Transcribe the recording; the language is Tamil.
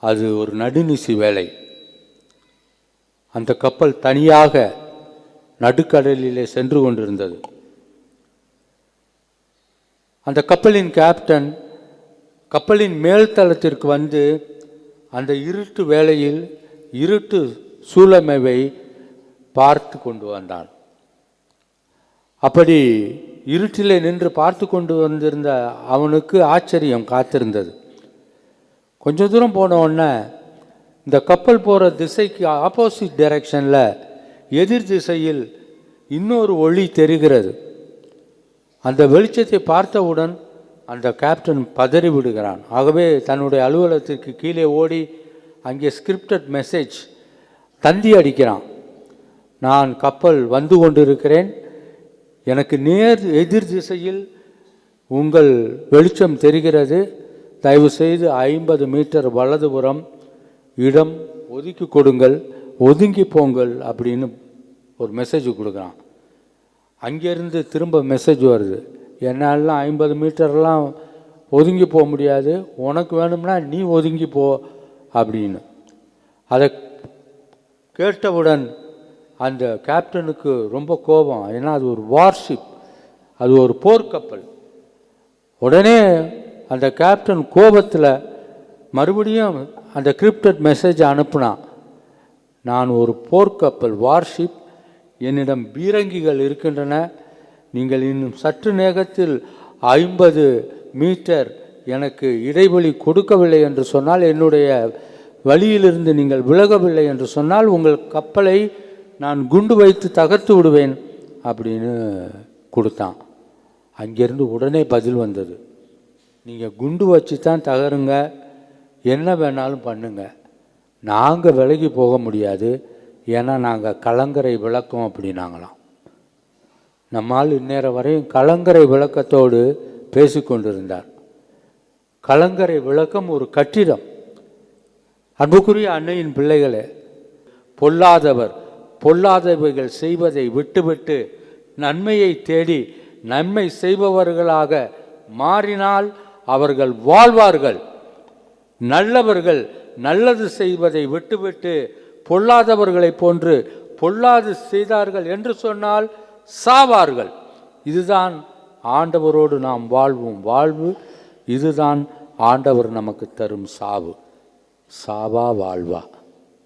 அது ஒரு நடுநிசி வேலை. அந்த கப்பல் தனியாக நடுக்கடலிலே சென்று கொண்டிருந்தது. அந்த கப்பலின் கேப்டன் கப்பலின் மேல்தளத்திற்கு வந்து அந்த இருட்டு வேளையில் இருட்டு சூழமைவை பார்த்து கொண்டு வந்தான். அப்படி இருட்டிலே நின்று பார்த்து கொண்டு வந்திருந்த அவனுக்கு ஆச்சரியம் காத்திருந்தது. கொஞ்ச தூரம் போன உடனே இந்த கப்பல் போகிற திசைக்கு ஆப்போசிட் டைரக்ஷனில் எதிர் திசையில் இன்னொரு ஒளி தெரிகிறது. அந்த வெளிச்சத்தை பார்த்தவுடன் அந்த கேப்டன் பதறி விடுகிறான். ஆகவே தன்னுடைய அலுவலகத்திற்கு கீழே ஓடி அங்கே ஸ்கிரிப்டட் மெசேஜ் தந்தி அடிக்கிறான். நான் கப்பல் வந்து கொண்டிருக்கிறேன், எனக்கு நேர் எதிர் திசையில் உங்கள் வெளிச்சம் தெரிகிறது, தயவுசெய்து 50 மீட்டர் வலதுபுறம் இடம் ஒதுக்கி கொடுங்கள், ஒதுங்கி போங்கள் அப்படின்னு ஒரு மெசேஜ் கொடுக்குறான். அங்கேருந்து திரும்ப மெசேஜ் வருது, என்னாலாம் 50 மீட்டர்லாம் ஒதுங்கி போக முடியாது, உனக்கு வேணும்னா நீ ஒதுங்கி போ அப்படின்னு. அதை கேட்டவுடன் அந்த கேப்டனுக்கு ரொம்ப கோபம். ஏன்னா அது ஒரு வார்ஷிப், அது ஒரு போர்க்கப்பல். உடனே அந்த கேப்டன் கோபத்தில் மறுபடியும் அந்த கிரிப்டட் மெசேஜ் அனுப்புனான். நான் ஒரு போர்க்கப்பல், வார்ஷிப், என்னிடம் பீரங்கிகள் இருக்கின்றன, நீங்கள் இன்னும் சற்று நேரத்தில் 50 மீட்டர் எனக்கு இடைவெளி கொடுக்கவில்லை என்று சொன்னால், என்னுடைய வழியிலிருந்து நீங்கள் விலகவில்லை என்று சொன்னால் உங்கள் கப்பலை நான் குண்டு வைத்து தகர்த்து விடுவேன் அப்படின்னு கொடுத்தான். அங்கேருந்து உடனே பதில் வந்தது, நீங்கள் குண்டு வச்சு தான் தகருங்க, என்ன வேணாலும் பண்ணுங்க, நாங்கள் விலகி போக முடியாது, ஏன்னா நாங்கள் கலங்கரை விளக்கம் அப்படின்னாங்களாம். நம்மால் இந்நேரம் வரையும் கலங்கரை விளக்கத்தோடு பேசிக்கொண்டிருந்தார். கலங்கரை விளக்கம் ஒரு கட்டிடம். அன்புக்குரிய அன்னையின் பிள்ளைகளே, பொல்லாதவர் பொல்லாதவைகள் செய்வதை விட்டுவிட்டு நன்மையை தேடி நன்மை செய்பவர்களாக மாறினால் அவர்கள் வாழ்வார்கள். நல்லவர்கள் நல்லது செய்வதை விட்டுவிட்டு பொல்லாதவர்களை போன்று பொல்லாது செய்தார்கள் என்று சொன்னால் சாவார்கள். இதுதான் ஆண்டவரோடு நாம் வாழ்வும் வாழ்வு, இதுதான் ஆண்டவர் நமக்கு தரும் சாவு. சாவா வாழ்வா?